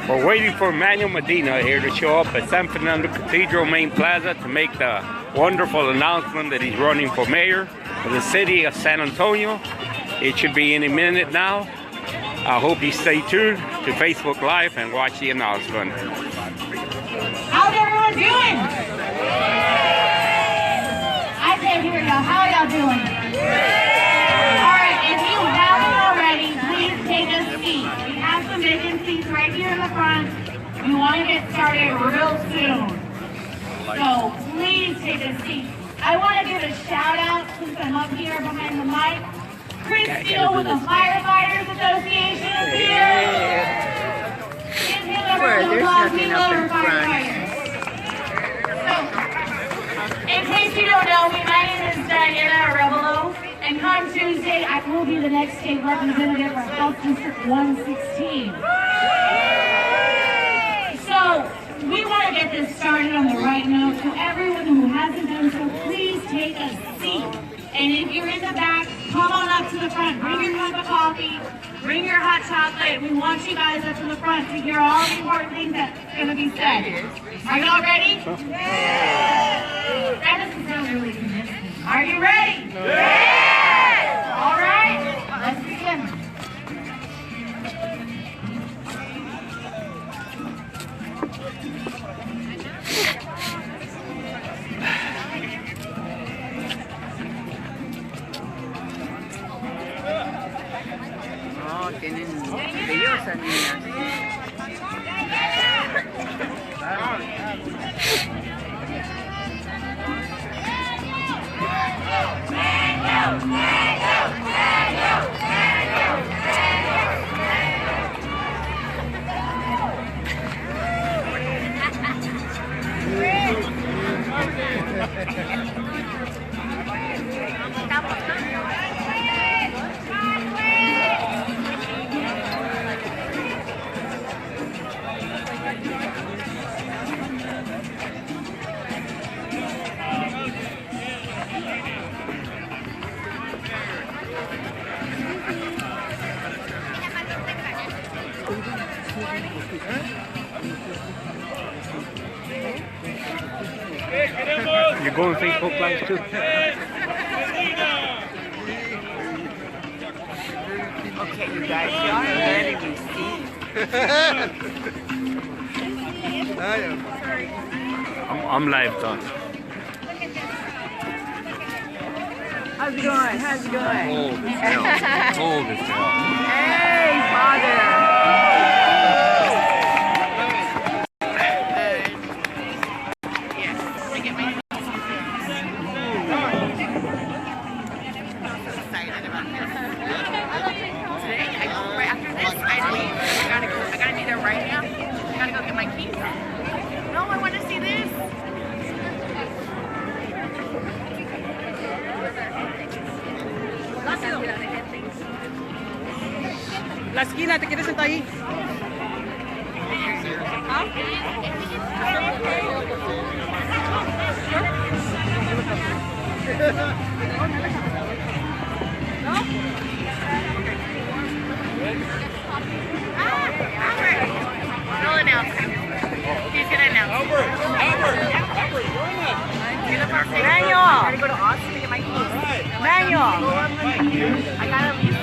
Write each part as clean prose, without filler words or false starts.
We're waiting for Manuel Medina here to show up at San Fernando Cathedral Main Plaza to make the wonderful announcement that he's running for mayor of the city of San Antonio. It should be any minute now. I hope you stay tuned to Facebook Live and watch the announcement. How's everyone doing? I can't hear y'all. How are y'all doing? Alright, if you haven't already, please take a seat. We have some vacant seats right here in the front. We want to get started real soon. So please take a seat. I want to give a shout out since I'm up here behind the mic. Chris Steele with the Firefighters Association is here. Give him a round of applause. We love our firefighters. In case you don't know me, my name is Diana Arevalo, and come Tuesday, I will be the next state representative for House District 116. So, we want to get this started on the right note. So everyone who hasn't done so, please take a seat. And if you're in the back, come on up to the front. Bring your cup of coffee, bring your hot chocolate. We want you guys up to the front to hear all the important things that's going to be said. Are y'all ready? That doesn't sound really convincing. Are you ready? Yes! All right, let's begin. Oh, tienen bellosas niñas. You're going Facebook Live too? Okay, you guys, y'all are letting me see. I'm live, Don. How's it going? How's it going? Hold it down. Hold it down. Hey, Father. La esquina, ¿te quieres sentar ahí? ¿Ah? ¿No? Albert! No announcing. He's gonna announce. Albert, join us. Manuel! I gotta go to Austin to get my keys. Manuel! I gotta leave.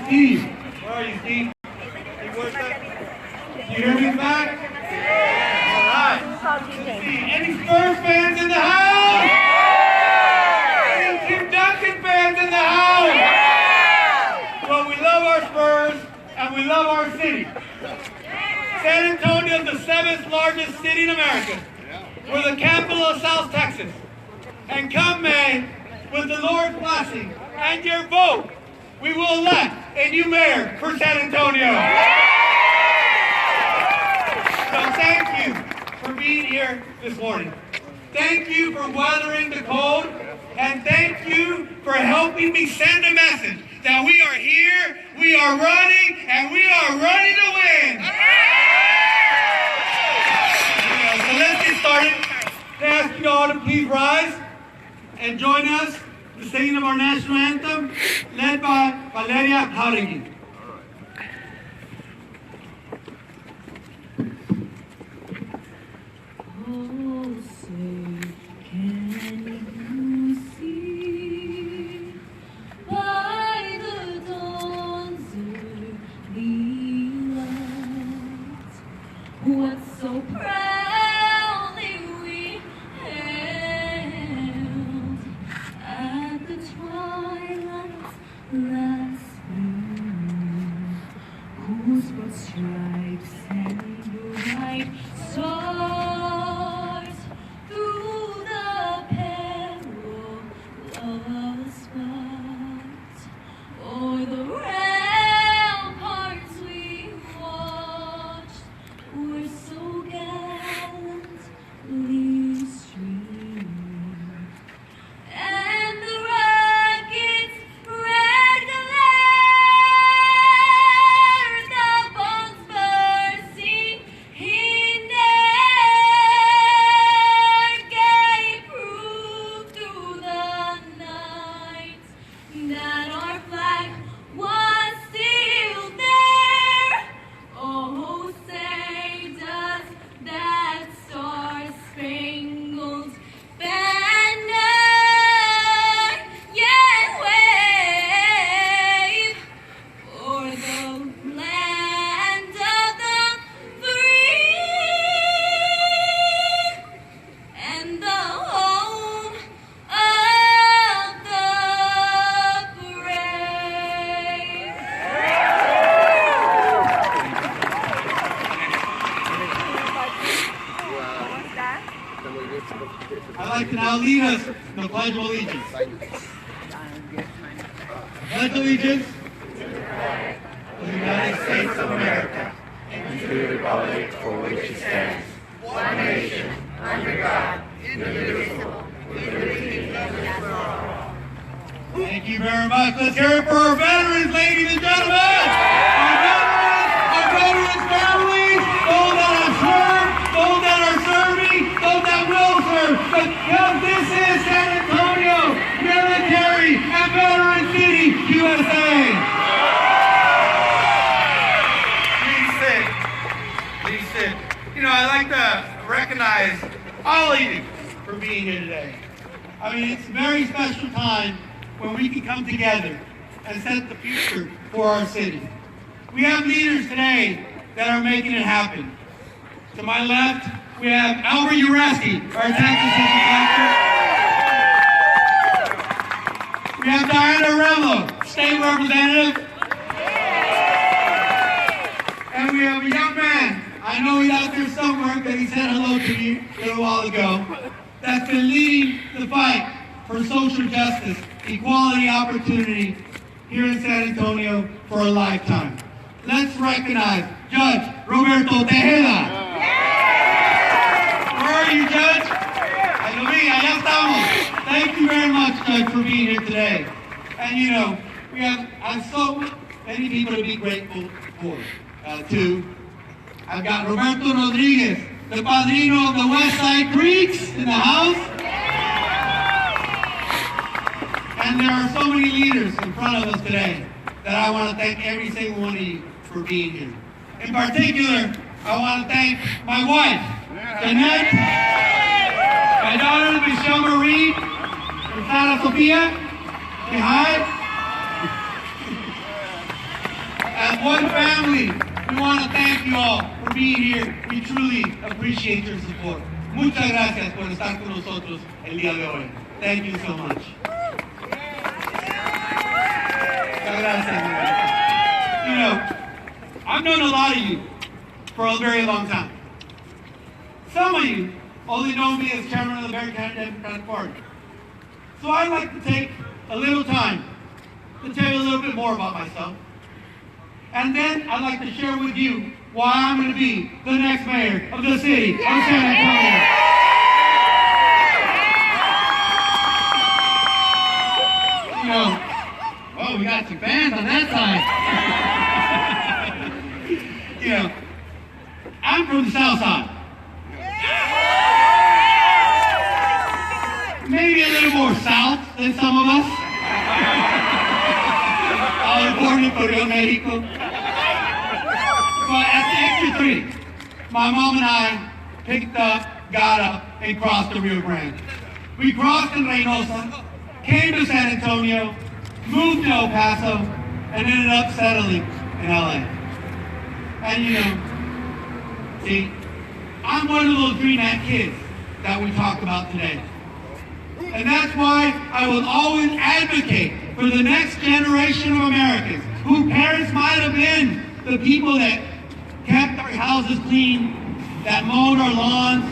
Steve, where are you, Steve? Steve, where's that? You hear me back? All right. Any Spurs fans in the house? Yeah! Any Tim Duncan fans in the house? Yeah! Well, we love our Spurs and we love our city. San Antonio is the 7th largest city in America. We're the capital of South Texas. And come May, with the Lord's blessing and your vote, we will elect a new mayor for San Antonio. So thank you for being here this morning. Thank you for weathering the cold. And thank you for helping me send a message that we are here, we are running, and we are ready to win. So let's get started. I ask you all to please rise and join us in the singing of our national anthem, led by Valeria Jauregui. silence last moon, whose broad stripes and bright stars through the perilous fight, o'er the ramparts we watched, were so gallantly streaming, and the rockets' red glare, the bombs bursting in air, gave proof through the night that our flag was still there. Oh, say does that star-spangled banner yet wave o'er the land of the free and the home of the brave? I'd like to now lead us in the Pledge of Allegiance. Pledge allegiance to the United States of America And to the republic for which it stands, one nation, under God, indivisible, with liberty and justice for all. Thank you very much. Let's hear it for our veterans, ladies and gentlemen. Our veterans families, those that have served, those that are serving, those that will serve. Because this is San Antonio Military and Veteran City, USA. Please sit. Please sit. You know, I'd like to recognize all of you for being here today. I mean, it's a very special time when we can come together and set the future for our city. We have leaders today that are making it happen. To my left, we have Albert Uraski, our tax assistant collector. We have Diana Remlo, state representative. And we have a young man, I know he's out there somewhere because he said hello to me a little while ago, that's been leading the fight for social justice, equality, opportunity here in San Antonio for a lifetime. Let's recognize Judge Roberto Tejeda. Where are you, Judge? Allá estamos. Thank you very much, Judge, for being here today. And you know, we have so many people to be grateful for. Too. I've got Roberto Rodriguez, the padrino of the West Side Creeks in the house. And there are so many leaders in front of us today that I want to thank every single one of you for being here. In particular, I want to thank my wife, Jeanette, my daughter, Michelle Marie, from Santa Sofia. Say hi. As one family, we want to thank you all for being here. We truly appreciate your support. Muchas gracias por estar con nosotros el día de hoy. Thank you so much. You know, I've known a lot of you for a very long time. Some of you only know me as chairman of the American Democratic Party. So I'd like to take a little time to tell you a little bit more about myself. And then I'd like to share with you why I'm going to be the next mayor of the city of San Antonio. You know, oh, we got some fans on that side. You know, I'm from the South Side. Maybe a little more south than some of us. I was born in Puerto Mexico. But at the age of 3, my mom and I picked up, got up, and crossed the Rio Grande. We crossed in Reynosa, came to San Antonio, moved to El Paso, and ended up settling in LA. And you know, see, I'm one of those Green Act kids that we talked about today. And that's why I will always advocate for the next generation of Americans whose parents might have been the people that kept our houses clean, that mowed our lawns,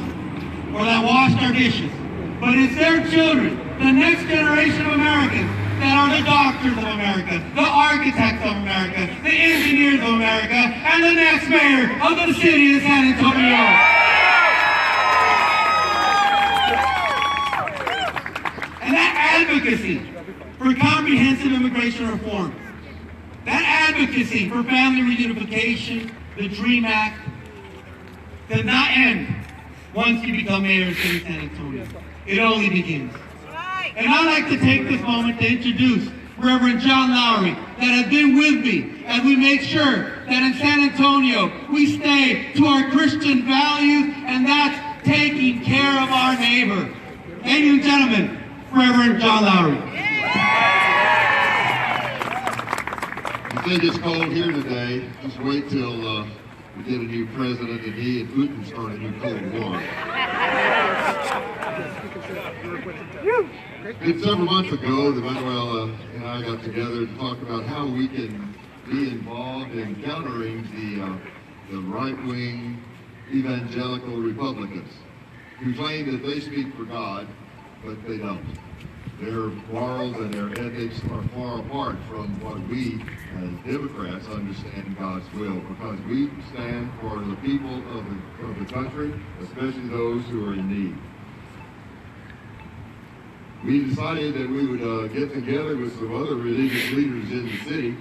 or that washed our dishes. But it's their children, the next generation of Americans, that are the doctors of America, the architects of America, the engineers of America, and the next mayor of the city of San Antonio. And that advocacy for comprehensive immigration reform, that advocacy for family reunification, the DREAM Act, does not end once you become mayor of the city of San Antonio. It only begins. And I'd like to take this moment to introduce Reverend John Lowry, that has been with me as we make sure that in San Antonio we stay to our Christian values, and that's taking care of our neighbor. Ladies and gentlemen, Reverend John Lowry. You think it's cold here today, just wait till we get a new president and he and Putin start a new Cold War. It's several months ago that Manuel and I got together to talk about how we can be involved in countering the right-wing evangelical Republicans who claim that they speak for God, but they don't. Their morals and their ethics are far apart from what we as Democrats understand God's will, because we stand for the people of the country, especially those who are in need. We decided that we would get together with some other religious leaders in the city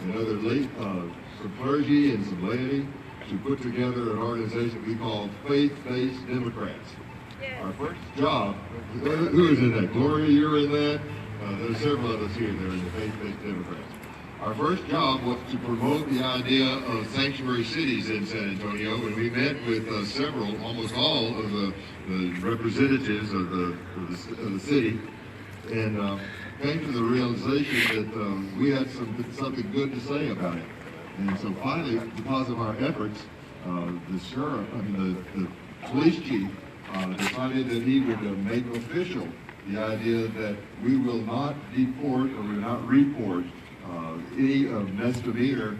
and some clergy and some laity to put together an organization we call Faith-Based Democrats. Our first job, who is in that? Gloria, you're in that? There's several of us here that are in the Faith-Based Democrats. Our first job was to promote the idea of sanctuary cities in San Antonio, and we met with almost all of the representatives of the city, and came to the realization that we had something good to say about it. And so finally, because of our efforts, the police chief decided that he would make official the idea that we will not deport or will not report any misdemeanor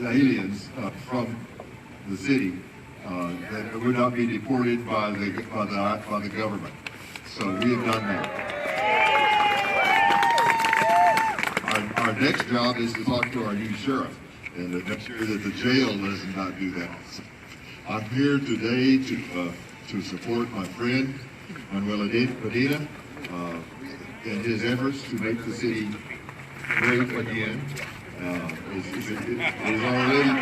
aliens from the city that would not be deported by the government. So we have done that. Our next job is to talk to our new sheriff and to make sure that the jail does not do that. So I'm here today to support my friend Manuel Medina in his efforts to make the city great again. It is already.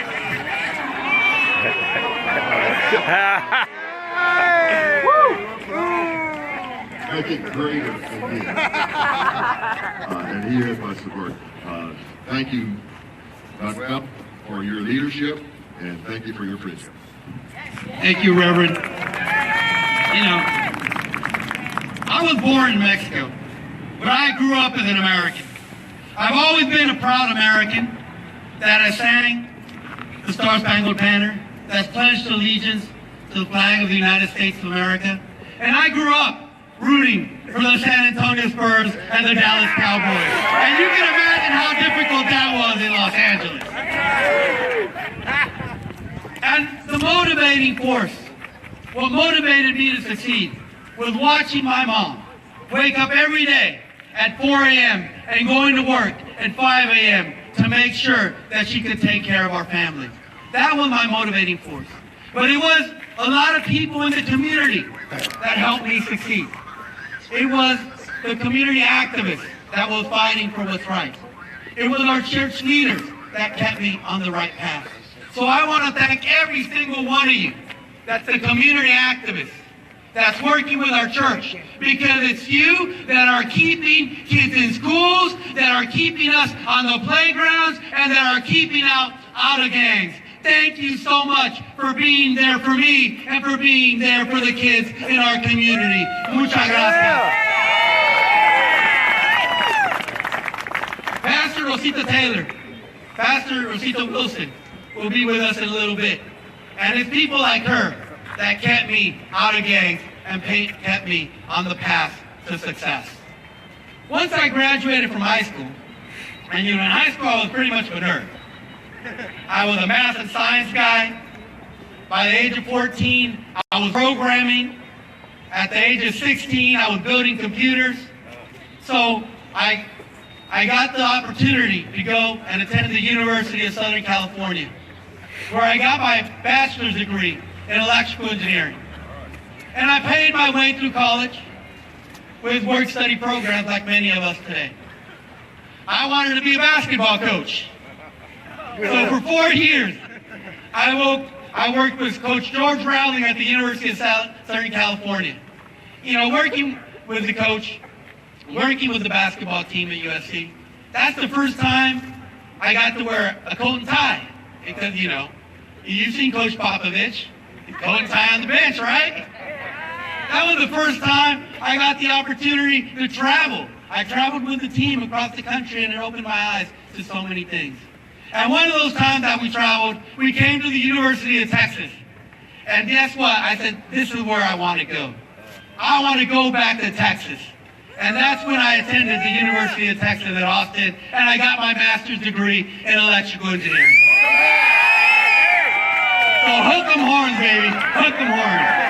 Make it greater again. And he has my support. Thank you, Manuel, for your leadership, and thank you for your friendship. Thank you, Reverend. You know, I was born in Mexico, but I grew up as an American. I've always been a proud American that has sang the Star-Spangled Banner, that's pledged allegiance to the flag of the United States of America. And I grew up rooting for the San Antonio Spurs and the Dallas Cowboys. And you can imagine how difficult that was in Los Angeles. And the motivating force, what motivated me to succeed, was watching my mom wake up every day at 4 a.m. and going to work at 5 a.m. to make sure that she could take care of our family. That was my motivating force. But it was a lot of people in the community that helped me succeed. It was the community activists that was fighting for what's right. It was our church leaders that kept me on the right path. So I want to thank every single one of you that's the community activists that's working with our church, because it's you that are keeping kids in schools, that are keeping us on the playgrounds, and that are keeping out of gangs. Thank you so much for being there for me and for being there for the kids in our community. Muchas gracias. Pastor Rosita Taylor, Pastor Rosita Wilson will be with us in a little bit. And it's people like her that kept me out of gangs and kept me on the path to success. once I graduated from high school, and in high school I was pretty much a nerd. I was a math and science guy. By the age of 14, I was programming. At the age of 16, I was building computers. So I got the opportunity to go and attend the University of Southern California, where I got my bachelor's degree in electrical engineering. And I paid my way through college with work-study programs like many of us today. I wanted to be a basketball coach. So for 4 years, I worked with Coach George Rowling at the University of Southern California. Working with the coach, working with the basketball team at USC. That's the first time I got to wear a coat and tie. Because, you've seen Coach Popovich, coat and tie on the bench, right? That was the first time I got the opportunity to travel. I traveled with the team across the country, and it opened my eyes to so many things. And one of those times that we traveled, we came to the University of Texas. And guess what? I said, this is where I want to go. I want to go back to Texas. And that's when I attended the University of Texas at Austin, and I got my master's degree in electrical engineering. So hook 'em horns, baby. Hook 'em horns.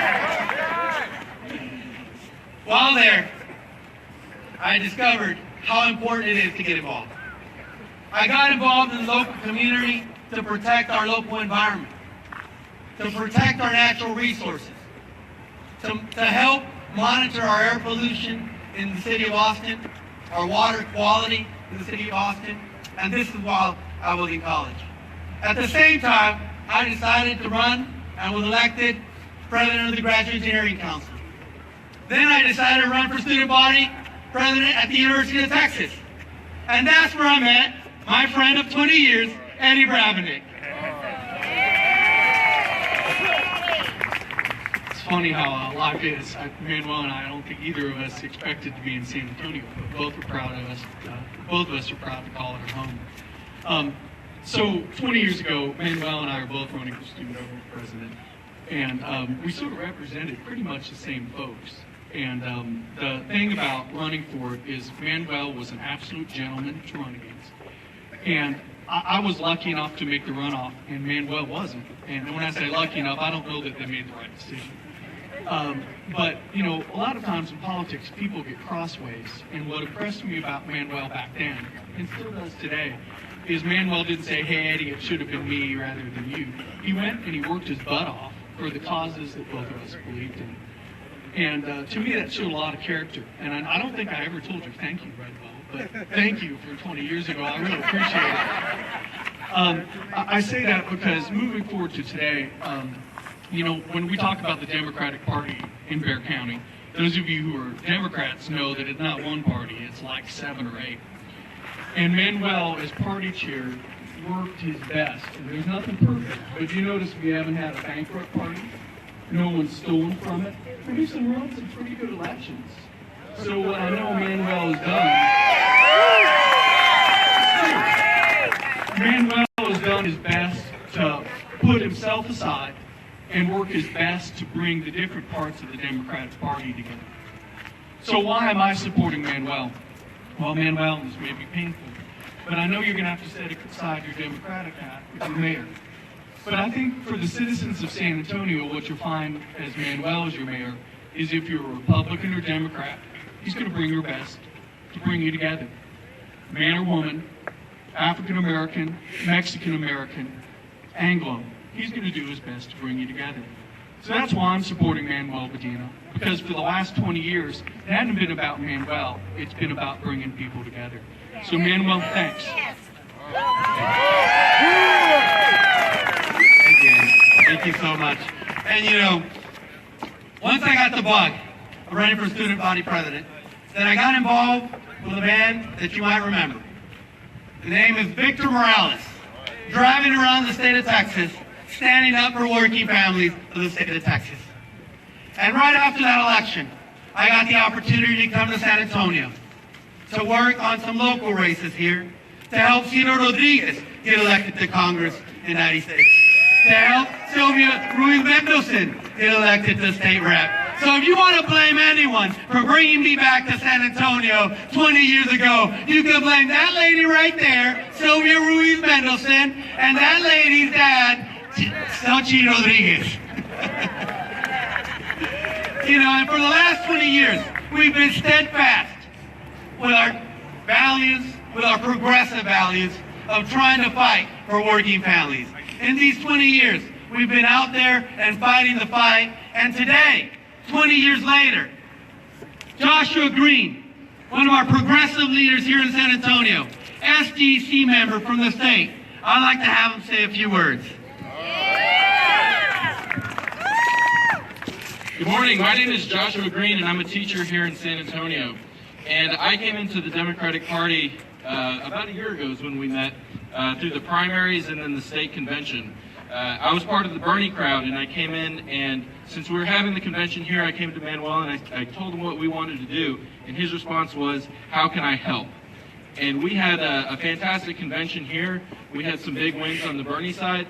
While there, I discovered how important it is to get involved. I got involved in the local community to protect our local environment, to protect our natural resources, to help monitor our air pollution in the city of Austin, our water quality in the city of Austin, and this is while I was in college. At the same time, I decided to run and was elected president of the Graduate Engineering Council. Then I decided to run for student body president at the University of Texas. And that's where I met my friend of 20 years, Eddie Brabennick. It's funny how life is. Manuel and I don't think either of us expected to be in San Antonio, but both were proud of us. Both of us are proud to call it our home. So 20 years ago, Manuel and I were both running for student president, and we sort of represented pretty much the same folks. And the thing about running for it is Manuel was an absolute gentleman to run against. And I was lucky enough to make the runoff, and Manuel wasn't. And when I say lucky enough, I don't know that they made the right decision. But, a lot of times in politics, people get crossways. And what impressed me about Manuel back then, and still does today, is Manuel didn't say, hey, Eddie, it should have been me rather than you. He went and he worked his butt off for the causes that both of us believed in. And to me, that showed a lot of character. And I don't think I ever told you thank you, Red Bull, but thank you for 20 years ago. I really appreciate it. I say that because moving forward to today, when we talk about the Democratic Party in Bexar County, those of you who are Democrats know that it's not one party, it's like 7 or 8. And Manuel, as party chair, worked his best. And there's nothing perfect, but you notice we haven't had a bankrupt party. No one's stolen from it. Produced and run some pretty good elections. So what I know Manuel has done his best to put himself aside and work his best to bring the different parts of the Democratic Party together. So why am I supporting Manuel? Well, Manuel, this may be painful, but I know you're going to have to set aside your Democratic hat with your mayor. But I think for the citizens of San Antonio, what you'll find as Manuel as your mayor is if you're a Republican or Democrat, he's going to bring your best to bring you together. Man or woman, African American, Mexican American, Anglo, he's going to do his best to bring you together. So that's why I'm supporting Manuel Medina, because for the last 20 years, it hasn't been about Manuel, it's been about bringing people together. So Manuel, thanks. Thank you so much. And once I got the bug of running for student body president, then I got involved with a band that you might remember. The name is Victor Morales, driving around the state of Texas, standing up for working families of the state of Texas. And right after that election, I got the opportunity to come to San Antonio to work on some local races here, to help Ciro Rodriguez get elected to Congress in '96. To help Sylvia Ruiz Mendoza get elected to state rep, So if you want to blame anyone for bringing me back to San Antonio 20 years ago, you can blame that lady right there, Sylvia Ruiz Mendelson, and that lady's dad, Sochi Rodriguez. You know, and for the last 20 years, we've been steadfast with our values, with our progressive values of trying to fight for working families. In these 20 years, we've been out there and fighting the fight, and today, 20 years later, Joshua Green, one of our progressive leaders here in San Antonio, SDC member from the state, I'd like to have him say a few words. Good morning, my name is Joshua Green and I'm a teacher here in San Antonio. And I came into the Democratic Party about a year ago is when we met through the primaries and then the state convention. I was part of the Bernie crowd and I came in, and since we were having the convention here, I came to Manuel and I told him what we wanted to do, and his response was, how can I help? And we had a fantastic convention here. We had some big wins on the Bernie side,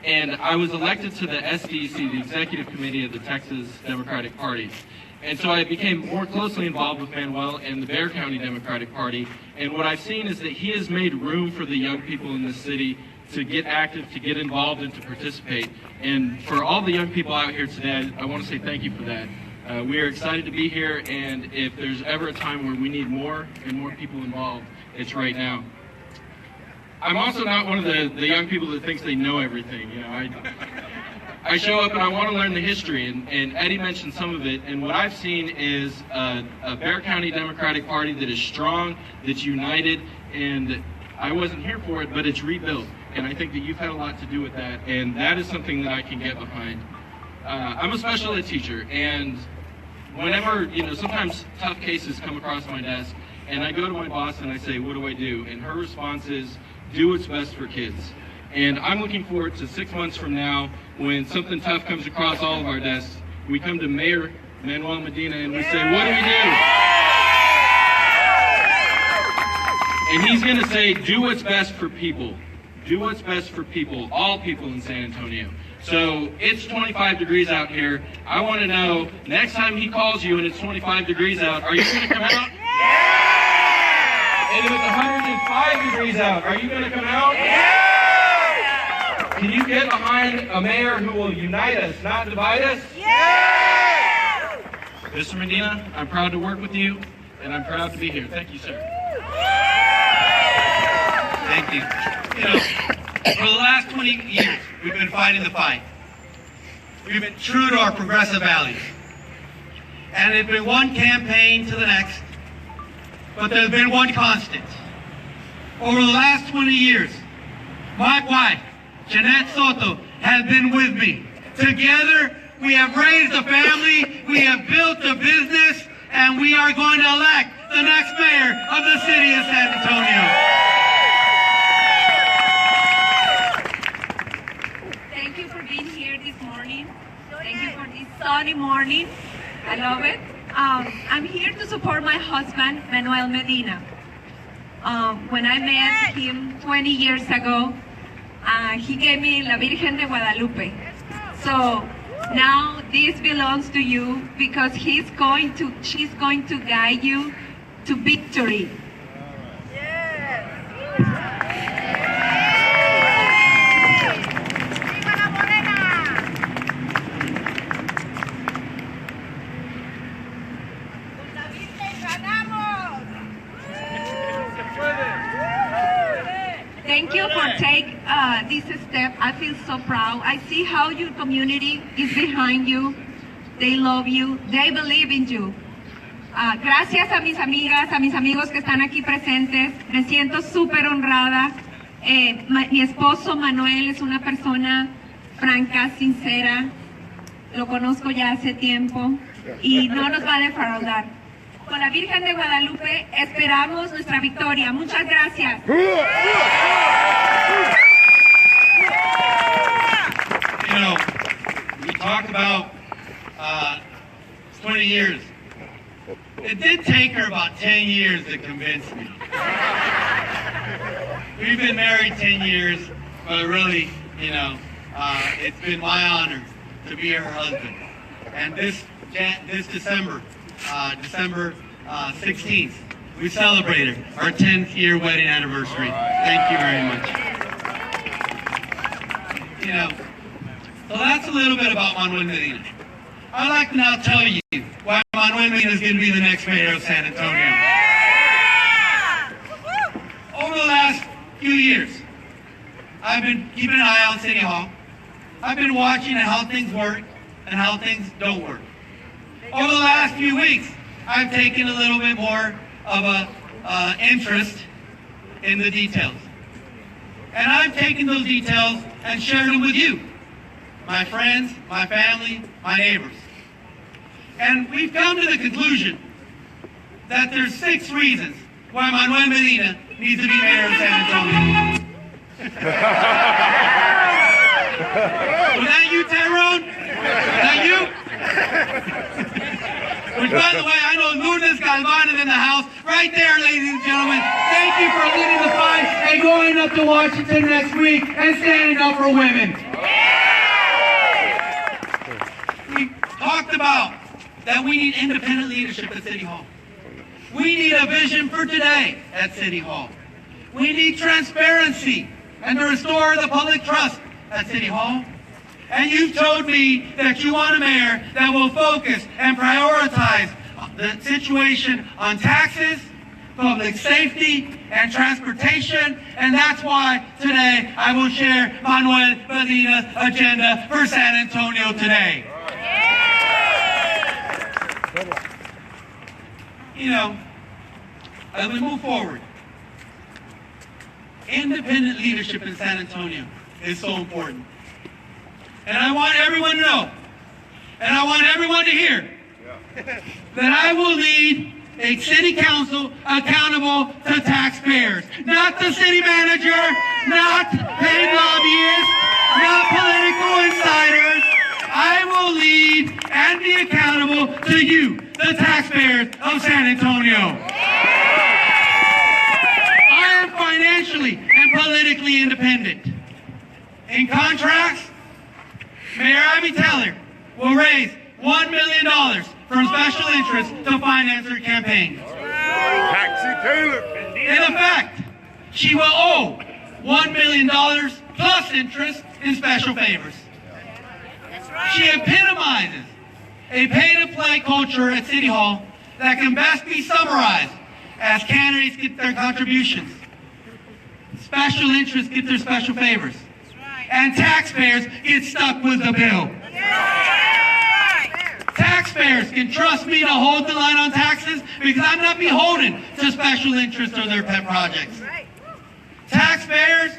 and I was elected to the SDC, the Executive Committee of the Texas Democratic Party. And so I became more closely involved with Manuel and the Bexar County Democratic Party, and what I've seen is that he has made room for the young people in this city to get active, to get involved, and to participate. And for all the young people out here today, I want to say thank you for that. We are excited to be here, and if there's ever a time where we need more and more people involved, it's right now. I'm also not one of the young people that thinks they know everything. You know, I show up and I want to learn the history, and Eddie mentioned some of it, and what I've seen is a Bexar County Democratic Party that is strong, that's united, and I wasn't here for it, but it's rebuilt. And I think that you've had a lot to do with that, and that is something that I can get behind. I'm a special ed teacher, and whenever, you know, sometimes tough cases come across my desk, and I go to my boss and I say, what do I do? And her response is, do what's best for kids. And I'm looking forward to 6 months from now, when something tough comes across all of our desks, we come to Mayor Manuel Medina and we say, what do we do? And he's going to say, do what's best for people. Do what's best for people, all people in San Antonio. So it's 25 degrees out here. I want to know, next time he calls you and it's 25 degrees out, are you going to come out? Yeah! And if it's 105 degrees out, are you going to come out? Yeah! Can you get behind a mayor who will unite us, not divide us? Yeah! Mr. Medina, I'm proud to work with you, and I'm proud to be here. Thank you, sir. Thank you. You know, for the last 20 years, we've been fighting the fight. We've been true to our progressive values. And it's been one campaign to the next, but there's been one constant. Over the last 20 years, my wife, Jeanette Soto, has been with me. Together, we have raised a family, we have built a business, and we are going to elect the next mayor of the city of San Antonio. Thank you for being here this morning. Thank you for this sunny morning. I love it. I'm here to support my husband, Manuel Medina. When I met him 20 years ago, he gave me La Virgen de Guadalupe. So now this belongs to you because she's going to guide you to victory. Thank you for taking this step. I feel so proud. I see how your community is behind you. They love you. They believe in you. Gracias a mis amigas, a mis amigos que están aquí presentes. Me siento súper honrada. Mi esposo Manuel es una persona franca, sincera. Lo conozco ya hace tiempo y no nos va a defraudar. Con la Virgen de Guadalupe esperamos nuestra victoria. Muchas gracias. You know, we talked about 20 years. It did take her about 10 years to convince me. We've been married 10 years, but really, you know, it's been my honor to be her husband. And this December, December 16th, we celebrated our 10th year wedding anniversary. Thank you very much. You know, so that's a little bit about Manuel Medina. I'd like to now tell you why Manuel Medina is going to be the next mayor of San Antonio. Over the last few years, I've been keeping an eye on City Hall. I've been watching how things work and how things don't work. Over the last few weeks, I've taken a little bit more of a interest in the details. And I've taken those details and shared them with you, my friends, my family, my neighbors. And we've come to the conclusion that there's 6 reasons why Manuel Medina needs to be mayor of San Antonio. Was that you, Tyrone? Was that you? Which, by the way, I know Lourdes Galvan is in the house. Right there, ladies and gentlemen. Thank you for leading the fight and going up to Washington next week and standing up for women. We talked about that we need independent leadership at City Hall. We need a vision for today at City Hall. We need transparency and to restore the public trust at City Hall. And you've told me that you want a mayor that will focus and prioritize the situation on taxes, public safety, and transportation. And that's why today I will share Manuel Medina's agenda for San Antonio today. You know, as we move forward, independent leadership in San Antonio is so important. And I want everyone to know, and I want everyone to hear, that I will lead a city council accountable to taxpayers. Not the city manager, not paid lobbyists, not political insiders. I will lead and be accountable to you, the taxpayers of San Antonio. I am financially and politically independent. In contrast, Mayor Abby Taylor will raise $1 million from special interests to finance her campaign. Taxi Taylor. In effect, she will owe $1 million plus interest in special favors. She epitomizes a pay-to-play culture at City Hall that can best be summarized as candidates get their contributions, special interests get their special favors, and taxpayers get stuck with the bill. Taxpayers can trust me to hold the line on taxes because I'm not beholden to special interests or their pet projects. Taxpayers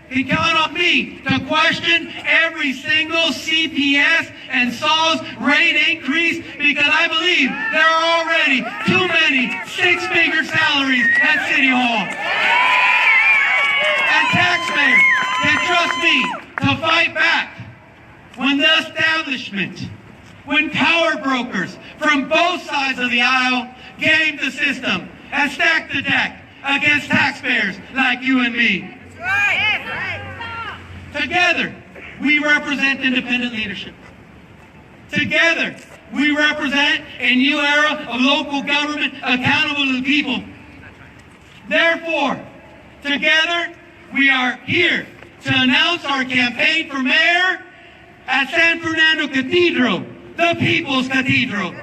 can count on me to question every single CPS and SAWS rate increase because I believe there are already too many 6-figure salaries at City Hall. And taxpayers can trust me to fight back when the establishment, when power brokers from both sides of the aisle game the system and stack the deck against taxpayers like you and me. Together, we represent independent leadership. Together, we represent a new era of local government accountable to the people. Therefore, together, we are here to announce our campaign for mayor at San Fernando Cathedral, the People's Cathedral.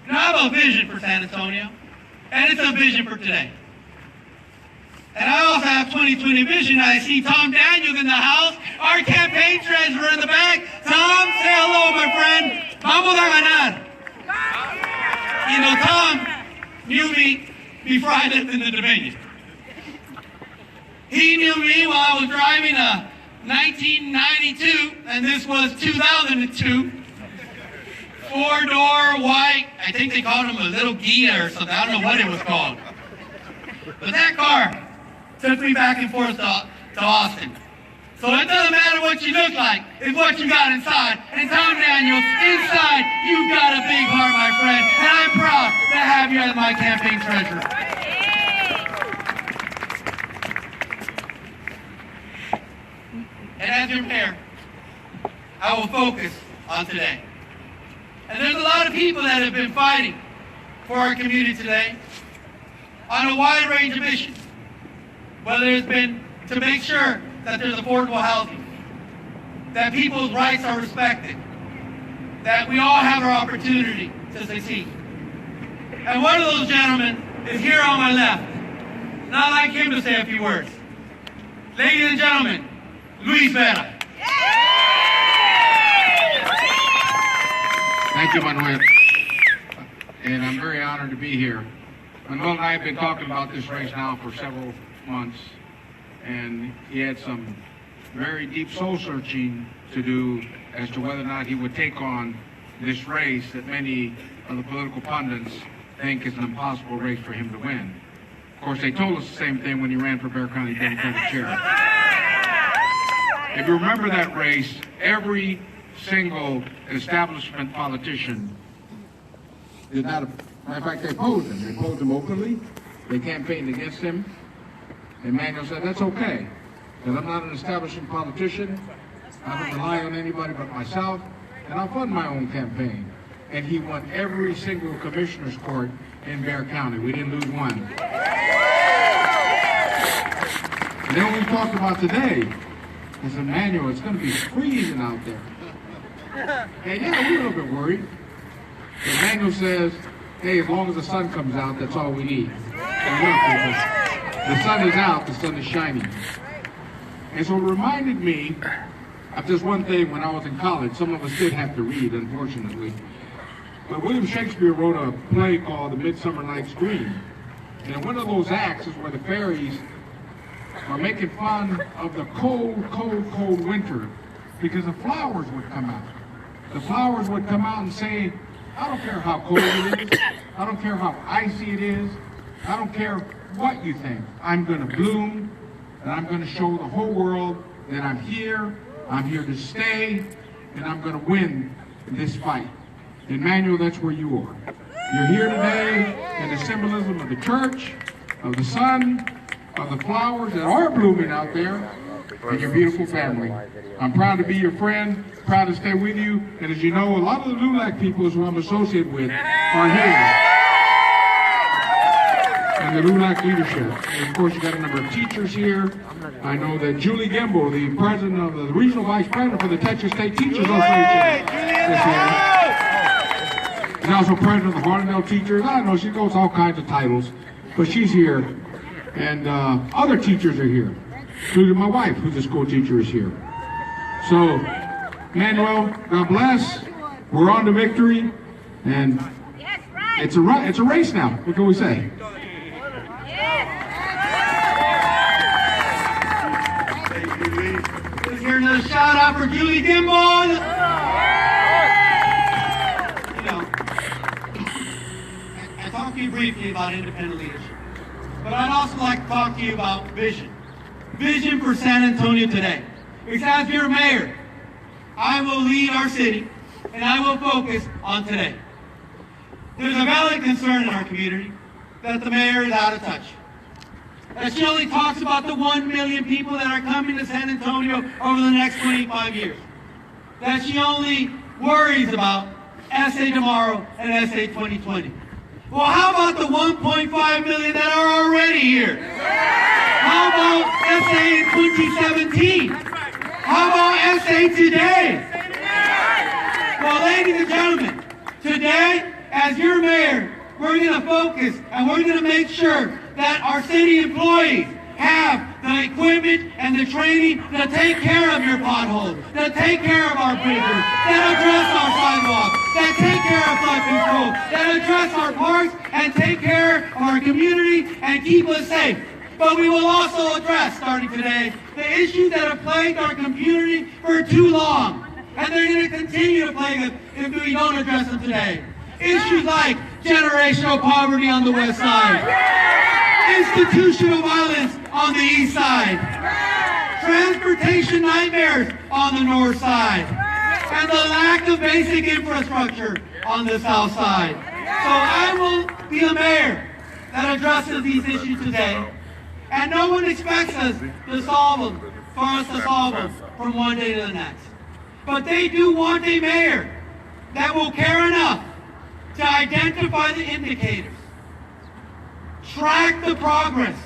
Now, I have a vision for San Antonio, and it's a vision for today. And I also have 2020 vision. I see Tom Daniels in the house, our campaign treasurer in the back. Tom, say hello, my friend. Vamos a ganar. You know, Tom knew me before I lived in the Dominion. He knew me while I was driving a 1992, and this was 2002. 4-door white, I think they called him a little Gia or something. I don't know what it was called. But that car took me back and forth to Austin. So it doesn't matter what you look like, it's what you got inside. And Tom Daniels, inside, you've got a big heart, my friend. And I'm proud to have you as my campaign treasurer. And as your mayor, I will focus on today. And there's a lot of people that have been fighting for our community today on a wide range of issues. Whether it's been to make sure that there's affordable housing, that people's rights are respected, that we all have our opportunity to succeed. And one of those gentlemen is here on my left. And I'd like him to say a few words. Ladies and gentlemen, Luis Vera. Thank you, Manuel. And I'm very honored to be here. Manuel and I have been talking about this race now for several months, and he had some very deep soul searching to do as to whether or not he would take on this race that many of the political pundits think is an impossible race for him to win. Of course, they told us the same thing when he ran for Bexar County Democratic Chair. If you remember that race, every single establishment politician did not, matter of fact, they opposed him. They opposed him openly. They campaigned against him. And Manuel said, that's okay, because I'm not an establishment politician. I don't rely on anybody but myself, and I'll fund my own campaign. And he won every single commissioner's court in Bexar County. We didn't lose one. And then we talked about today, I said, Manuel, it's going to be freezing out there. And yeah, we're a little bit worried. But Manuel says, hey, as long as the sun comes out, that's all we need. And look, people, the sun is out, the sun is shining. And so it reminded me of just one thing when I was in college. Some of us did have to read, unfortunately. But William Shakespeare wrote a play called The Midsummer Night's Dream. And one of those acts is where the fairies are making fun of the cold, cold, cold winter because the flowers would come out. The flowers would come out and say, I don't care how cold it is. I don't care how icy it is. I don't care what you think. I'm going to bloom, and I'm going to show the whole world that I'm here to stay, and I'm going to win this fight. And Manuel, that's where you are. You're here today in the symbolism of the church, of the sun, of the flowers that are blooming out there, and your beautiful family. I'm proud to be your friend, proud to stay with you, and as you know, a lot of the LULAC people who I'm associated with are here. And the LULAC leadership. And of course, you got a number of teachers here. I know that Julie Gimble, the president of the regional vice president for the Texas State Teachers Association, is here. She's also president of the Harlandale Teachers. I don't know, she goes all kinds of titles, but she's here. And other teachers are here, including my wife, who's a school teacher, is here. So, Manuel, God bless. We're on to victory, and it's a race now. What can we say? Let's hear another shout out for Julie Gimble. You know, I talked to you briefly about independent leadership. But I'd also like to talk to you about vision. Vision for San Antonio today. Because as your mayor, I will lead our city, and I will focus on today. There's a valid concern in our community that the mayor is out of touch. That she only talks about the 1 million people that are coming to San Antonio over the next 25 years. That she only worries about SA tomorrow and SA 2020. Well, how about the 1.5 million that are already here? How about SA in 2017? How about SA today? Well, ladies and gentlemen, today, as your mayor, we're going to focus and we're going to make sure that our city employees have the equipment and the training to take care of your potholes, to take care of our bridges, that address our sidewalks, that take care of flood control, that address our parks and take care of our community and keep us safe. But we will also address, starting today, the issues that have plagued our community for too long. And they're going to continue to plague us if we don't address them today. Issues like generational poverty on the west side, institutional violence on the east side, transportation nightmares on the north side, and the lack of basic infrastructure on the south side. So I will be a mayor that addresses these issues today, and no one expects us to solve them for us to solve them from one day to the next. But they do want a mayor that will care enough to identify the indicators, track the progress,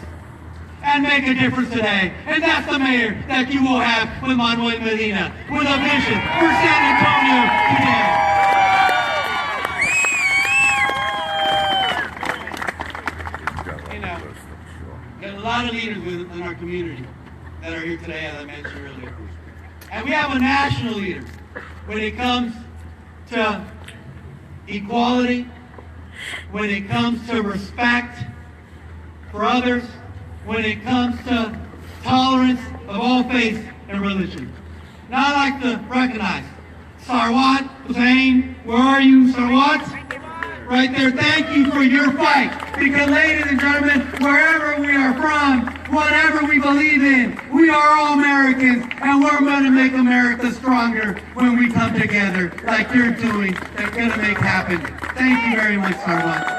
and make a difference today. And that's the mayor that you will have with Manuel Medina, with a vision for San Antonio today. You know, there's a lot of leaders in our community that are here today, as I mentioned earlier. And we have a national leader when it comes to equality, when it comes to respect for others, when it comes to tolerance of all faiths and religions. Now I'd like to recognize Sarwat Hussain. Where are you, Sarwat? Right there. Thank you for your fight. Because, ladies and gentlemen, wherever we are from, whatever we believe in, we are all Americans, and we're going to make America stronger when we come together, like you're doing, and going to make happen. Thank you very much, Sarwat.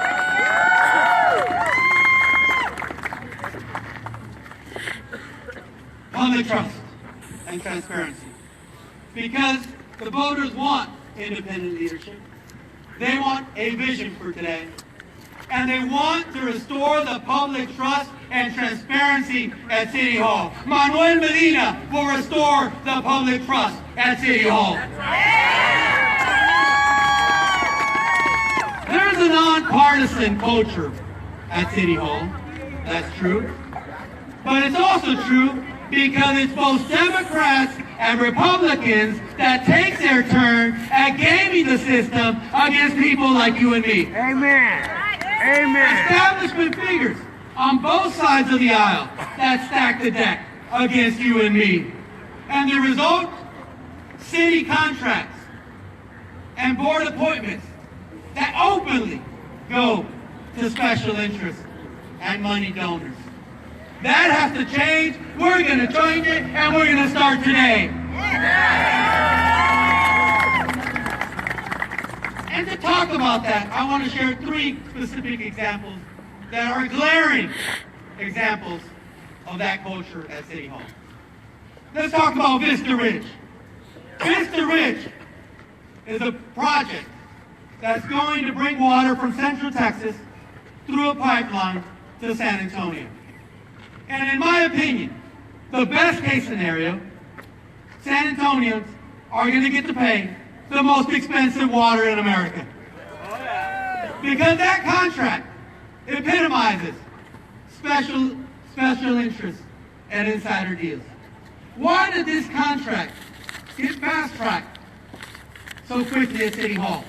Public trust and transparency. Because the voters want independent leadership. They want a vision for today. And they want to restore the public trust and transparency at City Hall. Manuel Medina will restore the public trust at City Hall. There's a nonpartisan culture at City Hall. That's true. But it's also true because it's both Democrats and Republicans that take their turn at gaming the system against people like you and me. Amen. Amen. Establishment figures on both sides of the aisle that stack the deck against you and me. And the result? City contracts and board appointments that openly go to special interests and money donors. That has to change. We're going to change it, and we're going to start today. And to talk about that, I want to share 3 specific examples that are glaring examples of that culture at City Hall. Let's talk about Vista Ridge. Vista Ridge is a project that's going to bring water from Central Texas through a pipeline to San Antonio. And in my opinion, the best case scenario, San Antonians are going to get to pay the most expensive water in America. Because that contract epitomizes special interests and insider deals. Why did this contract get fast-tracked so quickly at City Hall?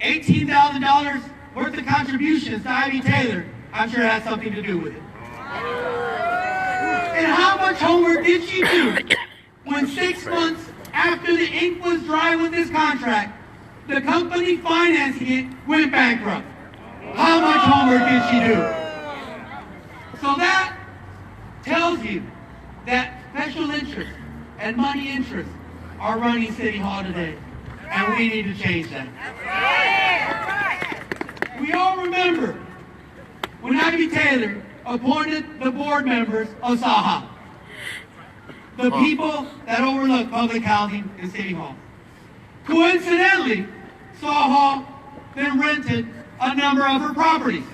$18,000 worth of contributions to Ivy Taylor, I'm sure it has something to do with it. And how much homework did she do when 6 months after the ink was dry with this contract, the company financing it went bankrupt? How much homework did she do? So that tells you that special interests and money interests are running City Hall today. And we need to change that. We all remember when Ivy Taylor appointed the board members of SAHA, the people that overlook public housing in City Hall. Coincidentally, SAHA then rented a number of her properties.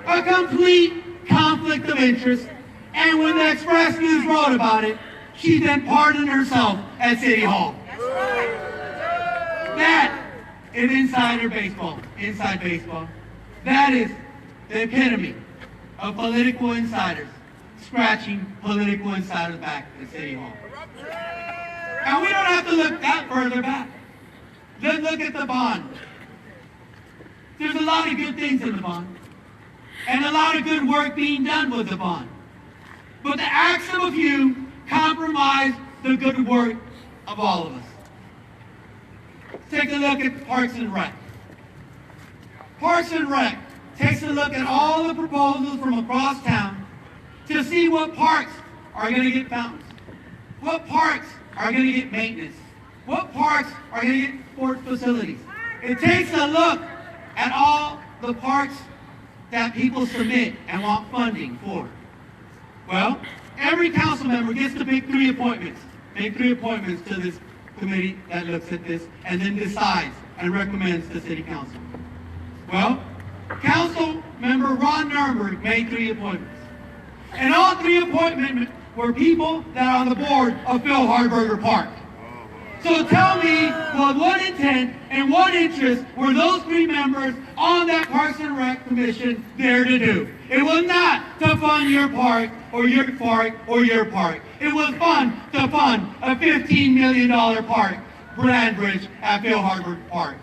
A complete conflict of interest, and when the Express News wrote about it, she then pardoned herself at City Hall. That is insider baseball, inside baseball. That is the epitome of political insiders scratching political insiders back at City Hall. And we don't have to look that further back. Let's look at the bond. There's a lot of good things in the bond, and a lot of good work being done with the bond. But the acts of a few compromise the good work of all of us. Take a look at Parks and Rec. Parks and Rec takes a look at all the proposals from across town to see what parks are going to get fountains, what parks are going to get maintenance, what parks are going to get sport facilities. It takes a look at all the parks that people submit and want funding for. Well, every council member gets to pick 3 appointments. Make 3 appointments to this committee that looks at this and then decides and recommends to city council. Well, council member Ron Nuremberg made 3 appointments. And all 3 appointments were people that are on the board of Phil Hardberger Park. So tell me, what intent and what interest were those 3 members on that Parks and Rec Commission there to do? It was not to fund your park or your park or your park. It was fun to fund a $15 million park, Brand Bridge at Phil Hardberger Park.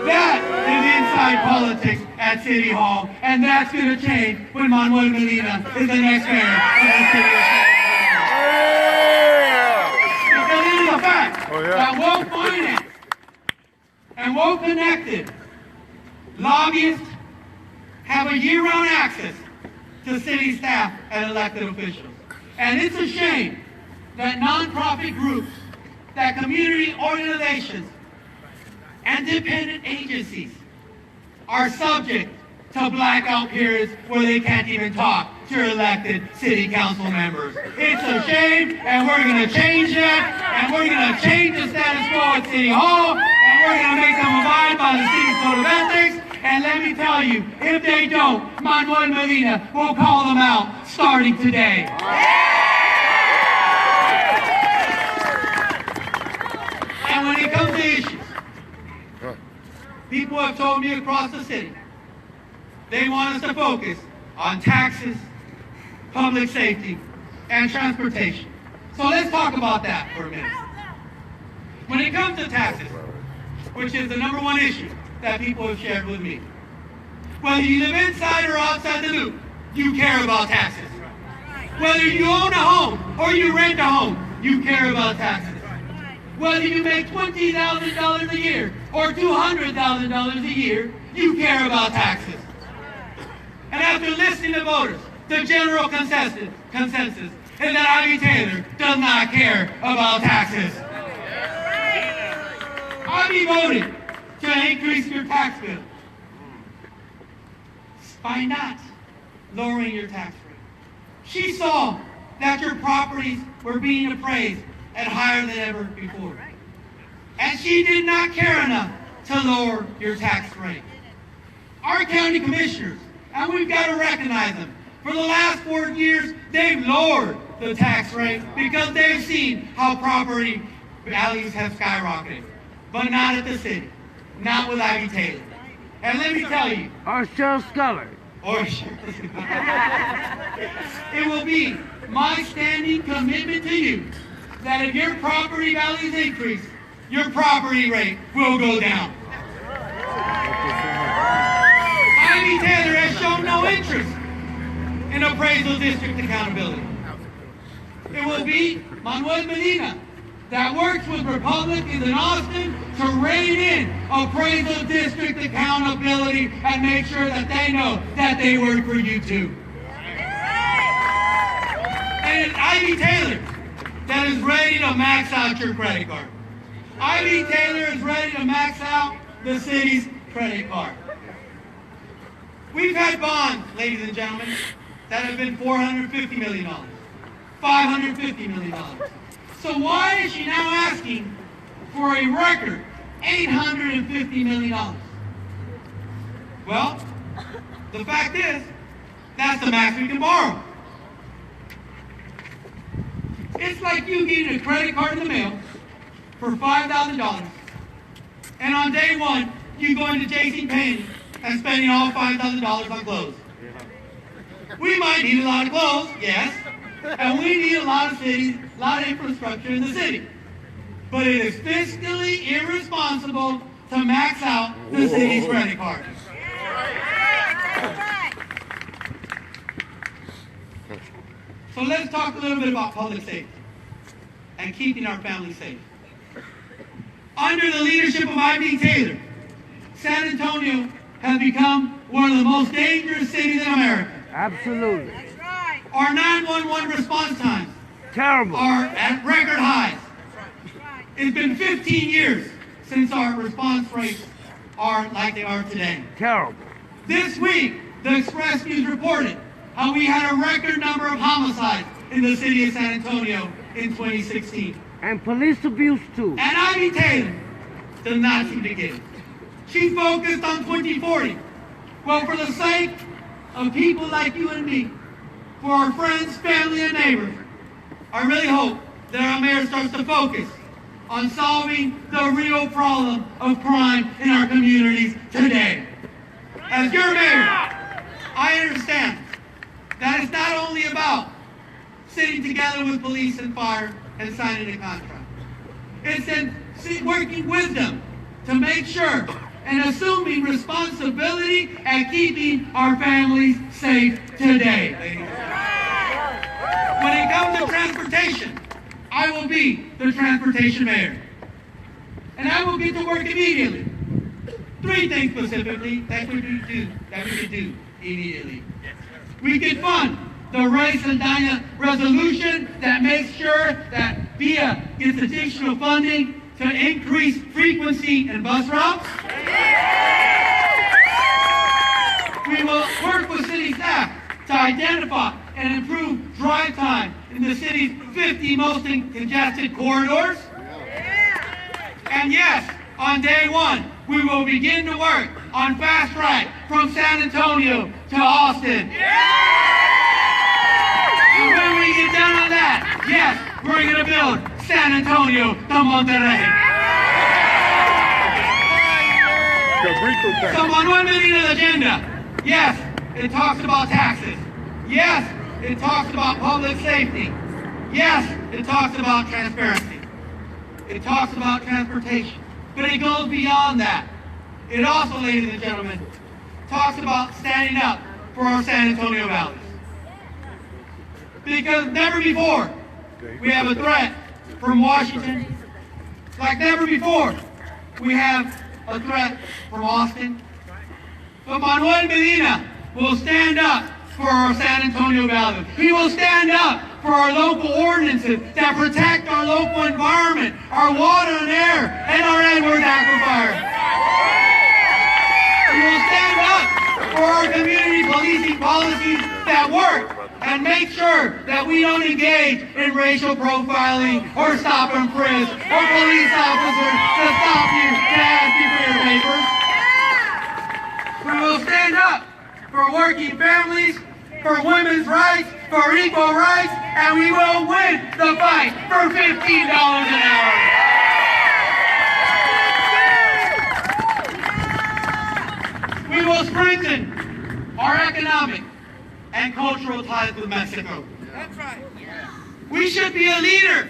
That is inside politics at City Hall, and that's going to change when Manuel Medina is the next mayor of the city of San Antonio. Because it is a fact that well-financed and well-connected lobbyists have a year-round access to city staff and elected officials. And it's a shame that nonprofit groups, that community organizations, and independent agencies are subject to blackout periods where they can't even talk to elected city council members. It's a shame, and we're going to change that, and we're going to change the status quo at City Hall, and we're going to make them abide by the city's code of ethics. And let me tell you, if they don't, Manuel Medina will call them out starting today. And when it comes to issues, people have told me across the city, they want us to focus on taxes, public safety, and transportation. So let's talk about that for a minute. When it comes to taxes, which is the #1 issue that people have shared with me, whether you live inside or outside the loop, you care about taxes. Whether you own a home or you rent a home, you care about taxes. Whether you make $20,000 a year or $200,000 a year, you care about taxes. And after listening to voters, the general consensus is that Ivy Taylor does not care about taxes. Ivy voted to increase your tax bill by not lowering your tax rate. She saw that your properties were being appraised at higher than ever before. And she did not care enough to lower your tax rate. Our county commissioners, and we've got to recognize them, for the last 4 years, they've lowered the tax rate because they've seen how property values have skyrocketed. But not at the city. Not with Ivy Taylor. And let me tell you. Or Cheryl Sculler. It will be my standing commitment to you that if your property values increase, your property rate will go down. Ivy Taylor has shown no interest in appraisal district accountability. It will be Manuel Medina that works with Republicans in Austin to rein in appraisal district accountability and make sure that they know that they work for you too. And it's Ivy Taylor that is ready to max out your credit card. Ivy Taylor is ready to max out the city's credit card. We've had bonds, ladies and gentlemen, that have been $450 million, $550 million. So why is she now asking for a record $850 million? Well, the fact is, that's the max we can borrow. It's like you getting a credit card in the mail for $5,000, and on day 1, you go into JCPenney and spending all $5,000 on clothes. We might need a lot of clothes, yes, and we need a lot of infrastructure in the city. But it is fiscally irresponsible to max out the city's credit card. So let's talk a little bit about public safety and keeping our families safe. Under the leadership of Ivy Taylor, San Antonio has become one of the most dangerous cities in America. Absolutely. Our 911 response times Terrible. are at record highs. It's been 15 years since our response rates are like they are today. Terrible. This week, the Express News reported how we had a record number of homicides in the city of San Antonio in 2016. And police abuse too. And Ivy Taylor does not seem to get it. She's focused on 2040. Well, for the sake of people like you and me, for our friends, family, and neighbors, I really hope that our mayor starts to focus on solving the real problem of crime in our communities today. As your mayor, I understand that it's not only about sitting together with police and fire and signing a contract. It's in working with them to make sure and assuming responsibility and keeping our families safe today. When it comes to transportation, I will be the transportation mayor. And I will get to work immediately. 3 things specifically that we could do immediately. We could fund the Race and Dina resolution that makes sure that VIA gets additional funding to increase frequency in bus routes. We will work with city staff to identify and improve drive time in the city's 50 most congested corridors. And yes, on day 1, we will begin to work on fast track from San Antonio to Austin. And when we get done on that, yes, we're going to build San Antonio to Monterrey. So Manuel Medina's agenda, yes, it talks about taxes. Yes, it talks about public safety. Yes, it talks about transparency. It talks about transportation. But it goes beyond that. It also, ladies and gentlemen, talks about standing up for our San Antonio valleys. Because never before we have a threat from Washington. Like never before we have a threat from Austin. But Manuel Medina will stand up for our San Antonio Valley. He will stand up for our local ordinances that protect our local environment, our water and air, and our Edwards aquifer. We will stand up for our community policing policies that work and make sure that we don't engage in racial profiling or stop and frisk or police officers to stop you to ask you for your papers. We will stand up for working families, for women's rights, for equal rights, and we will win the fight for $15 an hour. We will strengthen our economic and cultural ties with Mexico. That's right. We should be a leader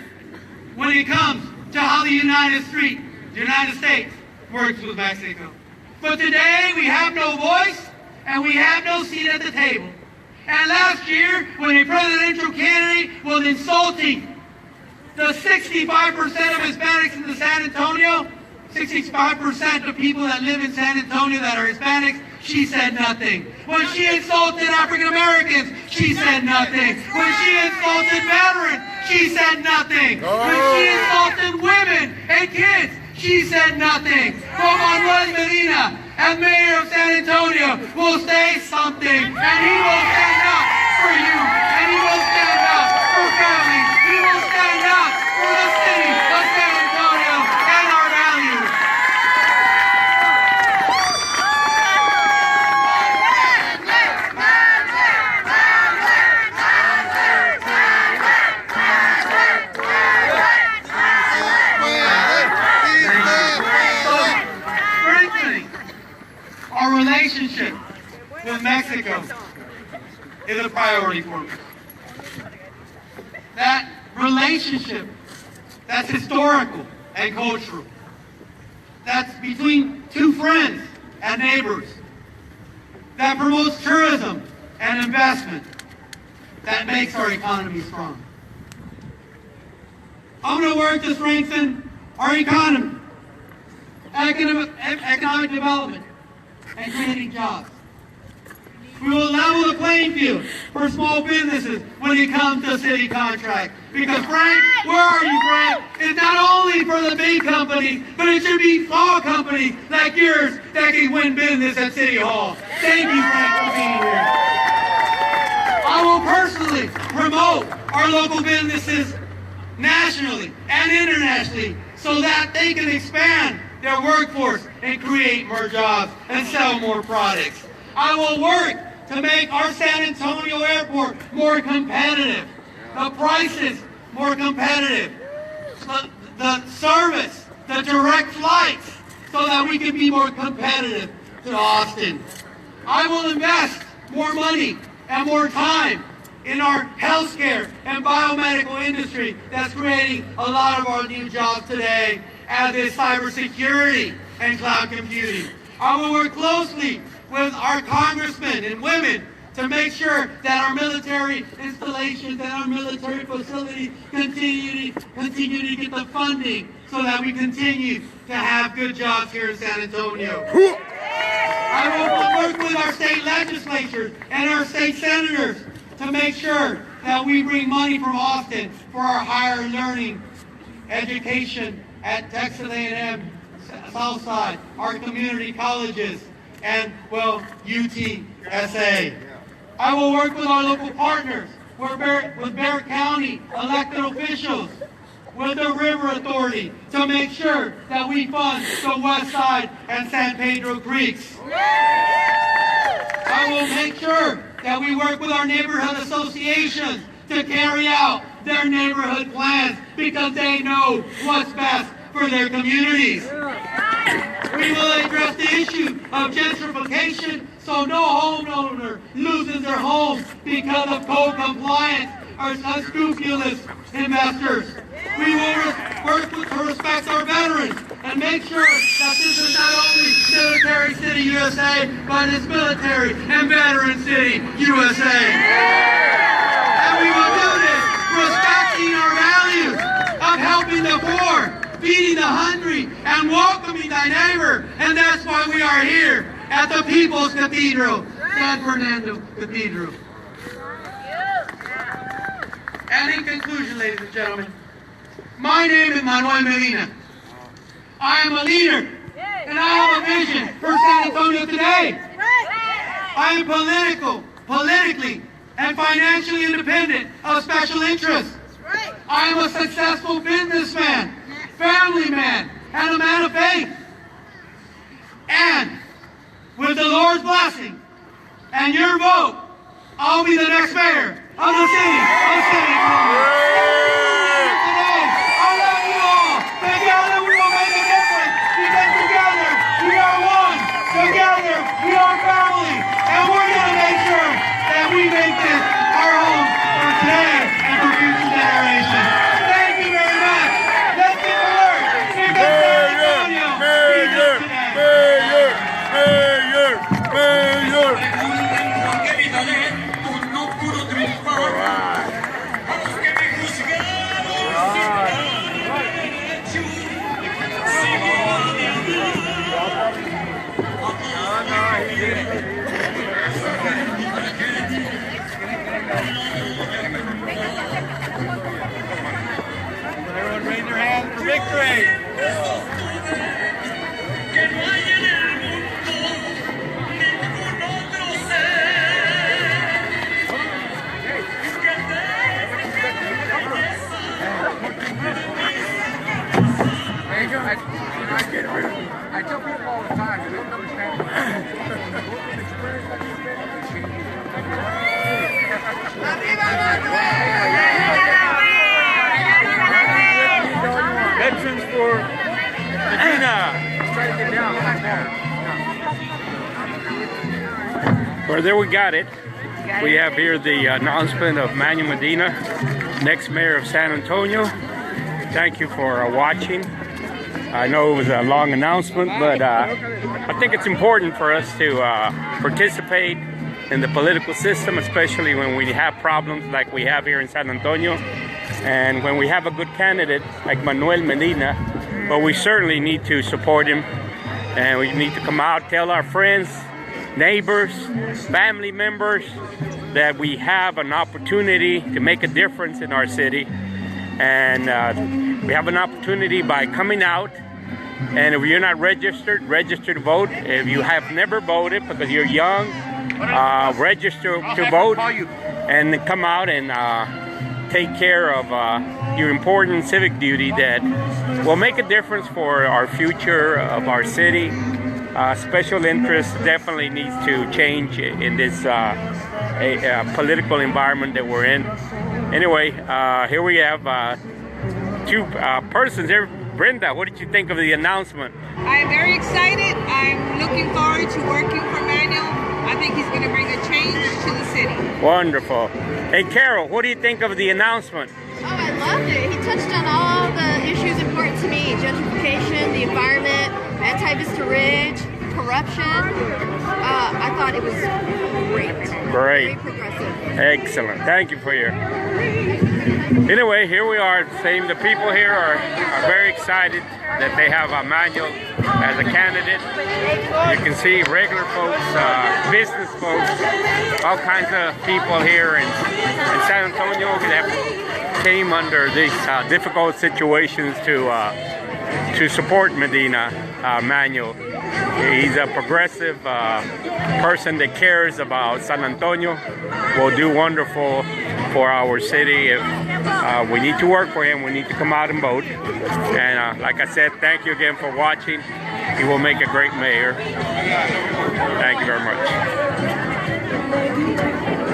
when it comes to how the United States works with Mexico. But today we have no voice and we have no seat at the table. And last year, when a presidential candidate was insulting the 65% of Hispanics in the San Antonio, 65% of people that live in San Antonio that are Hispanics, she said nothing. When she insulted African Americans, she said nothing. When she insulted veterans, she said nothing. When she insulted women and kids, she said nothing. But Manuel Medina, as mayor of San Antonio, will say something, and he will stand up for you, and he will stand up for families. He will stand up for the city of San Antonio and our values. Our relationship with Mexico is a priority for me. That relationship that's historical and cultural, that's between two friends and neighbors, that promotes tourism and investment, that makes our economy strong. I'm going to work to strengthen our economy, economic development, and creating jobs. We will level the playing field for small businesses when it comes to city contracts. Because Frank, where are you, Frank? It's not only for the big companies, but it should be small companies like yours that can win business at City Hall. Thank you, Frank, for being here. I will personally promote our local businesses nationally and internationally so that they can expand their workforce and create more jobs and sell more products. I will work to make our San Antonio airport more competitive, the prices more competitive, the service, the direct flights, so that we can be more competitive to Austin. I will invest more money and more time in our healthcare and biomedical industry that's creating a lot of our new jobs today, as is cybersecurity and cloud computing. I will work closely with our congressmen and women to make sure that our military installations and our military facilities continue to get the funding so that we continue to have good jobs here in San Antonio. I will work with our state legislatures and our state senators to make sure that we bring money from Austin for our higher learning education at Texas A&M Southside, our community colleges, and, well, UTSA. I will work with our local partners, with Bexar County elected officials, with the River Authority, to make sure that we fund the West Side and San Pedro Creeks. I will make sure that we work with our neighborhood associations to carry out their neighborhood plans because they know what's best for their communities. We will address the issue of gentrification so no homeowner loses their home because of code compliance or unscrupulous investors. We will work to respect our veterans and make sure that this is not only Military City, USA, but it's Military and Veteran City, USA. And we will do this respecting our values of helping the poor, feeding the hungry, and welcoming thy neighbor. And that's why we are here at the People's Cathedral, San Fernando Cathedral. And in conclusion, ladies and gentlemen, my name is Manuel Medina. I am a leader, and I have a vision for San Antonio today. I am politically, and financially independent of special interests. I am a successful businessman, family man, and a man of faith. And with the Lord's blessing and your vote, I'll be the next mayor of the city of San Antonio. Today, I love you all. Together we will make a difference because together we are one. Together we are family. And we're going to make sure that we make this our home for today and for future generations. Thank you very much. Let's get to work because San Antonio needs us today. Everyone raise their hands for victory. I tell people all the time, they don't understand. Veterans for Medina. Well, there we got it. We have here the announcement of Manuel Medina, next mayor of San Antonio. Thank you for watching. I know it was a long announcement, but I think it's important for us to participate in the political system, especially when we have problems like we have here in San Antonio. And when we have a good candidate like Manuel Medina, but we certainly need to support him. And we need to come out, tell our friends, neighbors, family members that we have an opportunity to make a difference in our city. And we have an opportunity by coming out. And if you're not registered, register to vote. If you have never voted because you're young, register to vote and come out and take care of your important civic duty that will make a difference for our future of our city. Special interest definitely needs to change in this political environment that we're in. Anyway, here we have two persons there. Brenda, what did you think of the announcement? I'm very excited. I'm looking forward to working for Manuel. I think he's going to bring a change to the city. Wonderful. Hey, Carol, what do you think of the announcement? Oh, I loved it. He touched on all the issues important to me: gentrification, the environment, anti-Vista Ridge, corruption. I thought it was great. Great. Very progressive. Excellent. Thank you for your... Anyway, here we are. Saying the people here are very excited that they have Manuel as a candidate. You can see regular folks, business folks, all kinds of people here in San Antonio that came under these difficult situations to support Medina, Manuel. He's a progressive person that cares about San Antonio, will do wonderful for our city. If we need to work for him, we need to come out and vote. And like I said, thank you again for watching. He will make a great mayor. Thank you very much.